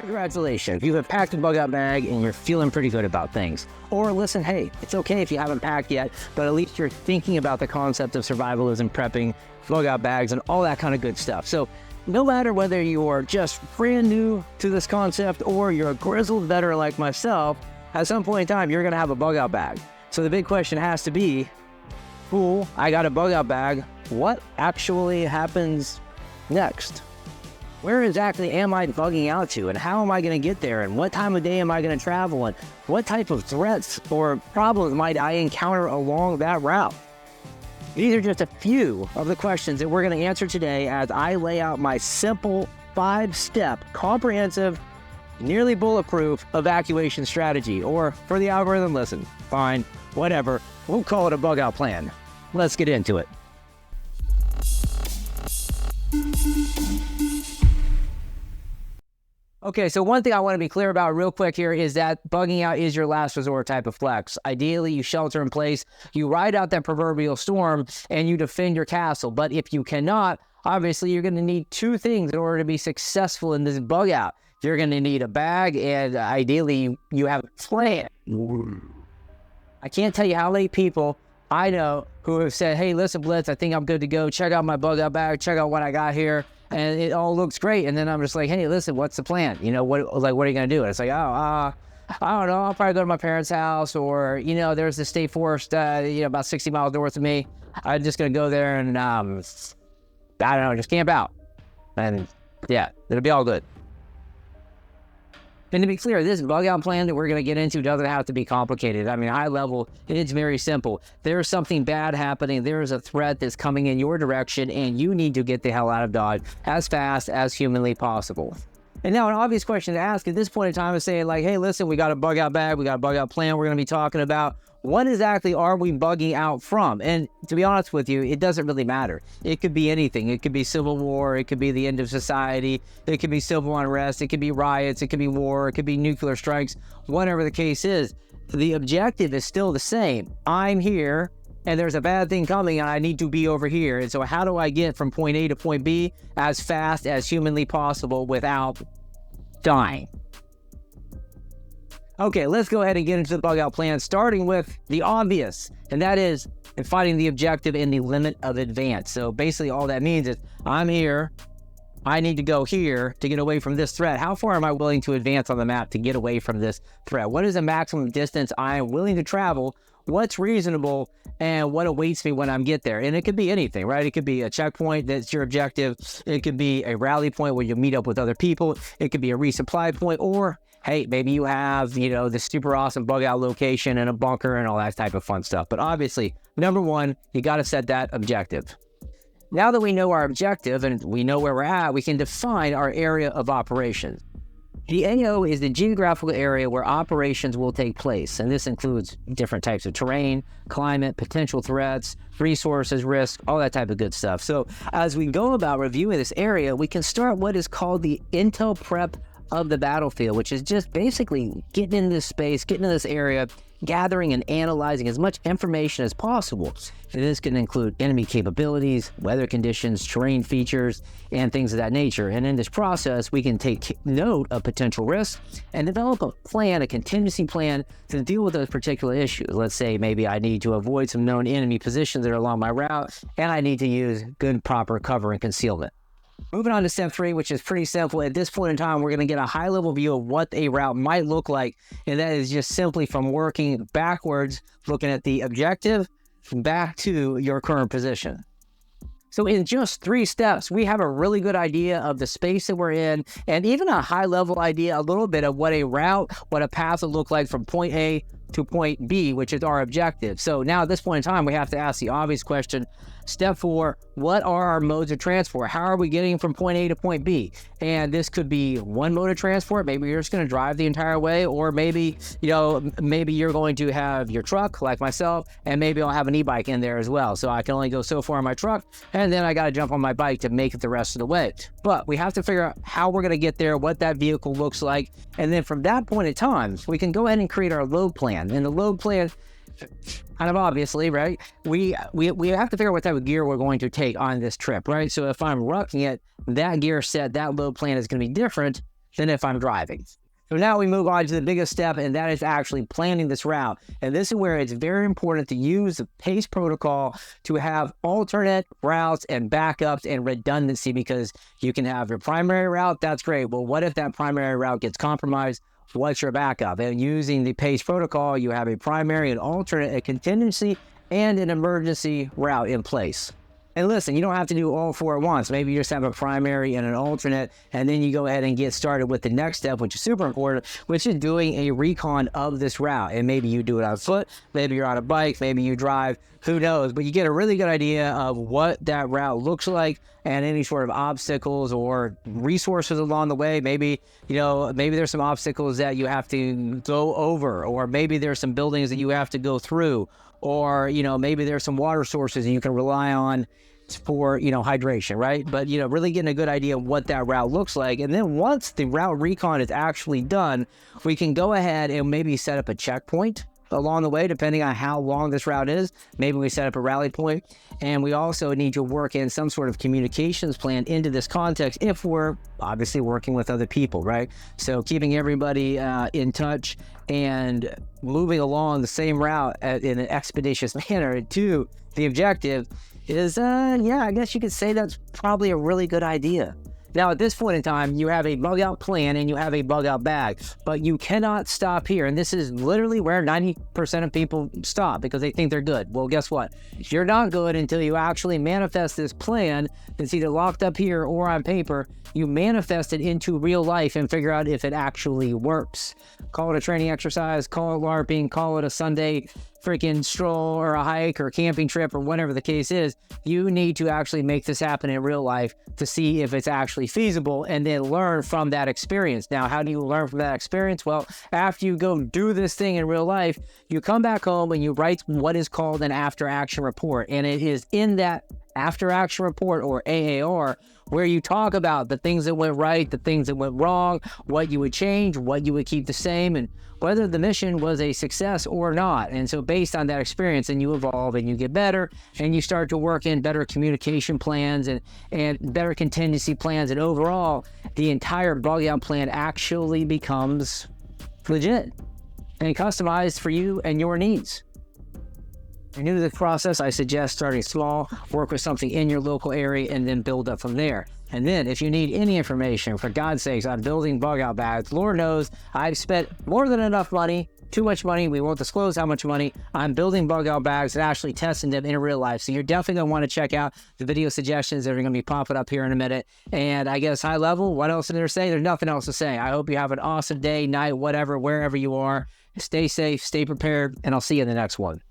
Congratulations, you have packed a bug out bag and you're feeling pretty good about things. Or listen, hey, it's okay if you haven't packed yet, but at least you're thinking about the concept of survivalism, prepping, bug out bags, and all that kind of good stuff. So no matter whether you're just brand new to this concept or you're a grizzled veteran like myself, at some point in time, you're gonna have a bug out bag. So the big question has to be, cool, I got a bug out bag. What actually happens next? Where exactly am I bugging out to, and how am I going to get there, and what time of day am I going to travel, and what type of threats or problems might I encounter along that route? These are just a few of the questions that we're going to answer today as I lay out my simple 5-step, comprehensive, nearly bulletproof evacuation strategy. Or for the algorithm, listen, fine, whatever, we'll call it a bug out plan. Let's get into it. Okay, so one thing I want to be clear about real quick here is that bugging out is your last resort type of flex. Ideally, you shelter in place, you ride out that proverbial storm, and you defend your castle. But if you cannot, obviously you're going to need two things in order to be successful in this bug out. You're going to need a bag, and ideally you have a plan. I can't tell you how many people I know who have said, hey, listen, Blitz, I think I'm good to go. Check out my bug out bag, check out what I got here. And it all looks great. And then I'm just like, hey, listen, what's the plan? You know, what are you going to do? And it's like, I don't know. I'll probably go to my parents' house, or, you know, there's the state forest, about 60 miles north of me. I'm just going to go there and, I don't know, just camp out. And yeah, it'll be all good. And to be clear, this bug out plan that we're going to get into doesn't have to be complicated. I mean, high level, it's very simple. There's something bad happening. There's a threat that's coming in your direction, and you need to get the hell out of Dodge as fast as humanly possible. And now an obvious question to ask at this point in time is saying, like, hey, listen, we got a bug out bag, we got a bug out plan we're going to be talking about. What exactly are we bugging out from? And to be honest with you, it doesn't really matter. It could be anything. It could be civil war. It could be the end of society. It could be civil unrest. It could be riots. It could be war. It could be nuclear strikes. Whatever the case is, the objective is still the same. I'm here, and there's a bad thing coming, and I need to be over here. And so how do I get from point A to point B as fast as humanly possible without dying? Okay, let's go ahead and get into the bug out plan, starting with the obvious, and that is finding the objective in the limit of advance. So basically all that means is I'm here, I need to go here to get away from this threat. How far am I willing to advance on the map to get away from this threat? What is the maximum distance I am willing to travel? What's reasonable, and what awaits me when I get there? And it could be anything, right? It could be a checkpoint that's your objective. It could be a rally point where you meet up with other people. It could be a resupply point, or hey, maybe you have, this super awesome bug out location and a bunker and all that type of fun stuff. But obviously, number one, you got to set that objective. Now that we know our objective and we know where we're at, we can define our area of operations. The AO is the geographical area where operations will take place, and this includes different types of terrain, climate, potential threats, resources, risk, all that type of good stuff. So as we go about reviewing this area, we can start what is called the intel prep of the battlefield, which is just basically getting into this space, getting into this area, gathering and analyzing as much information as possible. And this can include enemy capabilities, weather conditions, terrain features, and things of that nature. And in this process, we can take note of potential risks and develop a plan, a contingency plan to deal with those particular issues. Let's say maybe I need to avoid some known enemy positions that are along my route, and I need to use good, proper cover and concealment. Moving on to step 3, which is pretty simple. At this point in time, we're going to get a high-level view of what a route might look like, and that is just simply from working backwards, looking at the objective, back to your current position. So in just 3 steps, we have a really good idea of the space that we're in, and even a high-level idea, a little bit of what a route, what a path would look like from point A to point B, which is our objective. So now at this point in time, we have to ask the obvious question. Step 4, what are our modes of transport? How are we getting from point A to point B? And this could be one mode of transport. Maybe you're just going to drive the entire way, or maybe, maybe you're going to have your truck like myself, and maybe I'll have an e-bike in there as well. So I can only go so far on my truck, and then I got to jump on my bike to make it the rest of the way. But we have to figure out how we're going to get there, what that vehicle looks like. And then from that point in time, we can go ahead and create our load plan. And the load plan, kind of obviously, right? We have to figure out what type of gear we're going to take on this trip, right? So if I'm rucking it, that gear set, that load plan is going to be different than if I'm driving. So now we move on to the biggest step, and that is actually planning this route. And this is where it's very important to use the PACE protocol to have alternate routes and backups and redundancy, because you can have your primary route, that's great. Well, what if that primary route gets compromised? What's your backup? And using the PACE protocol, you have a primary, an alternate, a contingency, and an emergency route in place. And listen, you don't have to do all four at once. Maybe you just have a primary and an alternate, and then you go ahead and get started with the next step, which is super important, which is doing a recon of this route. And maybe you do it on foot, maybe you're on a bike, maybe you drive, who knows? But you get a really good idea of what that route looks like and any sort of obstacles or resources along the way. Maybe, maybe there's some obstacles that you have to go over, or maybe there's some buildings that you have to go through, or, maybe there's some water sources you can rely on for, hydration, right? But, really getting a good idea of what that route looks like. And then once the route recon is actually done, we can go ahead and maybe set up a checkpoint along the way, depending on how long this route is. Maybe we set up a rally point, and we also need to work in some sort of communications plan into this context if we're obviously working with other people, right? So keeping everybody in touch and moving along the same route in an expeditious manner to the objective is, I guess you could say that's probably a really good idea. Now, at this point in time, you have a bug out plan and you have a bug out bag, but you cannot stop here. And this is literally where 90% of people stop, because they think they're good. Well, guess what? You're not good until you actually manifest this plan that's either locked up here or on paper. You manifest it into real life and figure out if it actually works. Call it a training exercise, call it LARPing, call it a Sunday freaking stroll or a hike or a camping trip or whatever the case is. You need to actually make this happen in real life to see if it's actually feasible, and then learn from that experience. Now, how do you learn from that experience? Well, after you go do this thing in real life, you come back home and you write what is called an after action report. And it is in that after action report, or AAR, where you talk about the things that went right, the things that went wrong, what you would change, what you would keep the same, and whether the mission was a success or not. And so based on that experience, then you evolve and you get better, and you start to work in better communication plans and better contingency plans. And overall, the entire bug out plan actually becomes legit and customized for you and your needs. If you're new to the process, I suggest starting small, work with something in your local area, and then build up from there. And then if you need any information, for God's sakes, on building bug out bags, Lord knows I've spent more than enough money, too much money, we won't disclose how much money, on building bug out bags and actually testing them in real life. So you're definitely going to want to check out the video suggestions that are going to be popping up here in a minute. And I guess high level, what else is there to say? There's nothing else to say. I hope you have an awesome day, night, whatever, wherever you are. Stay safe, stay prepared, and I'll see you in the next one.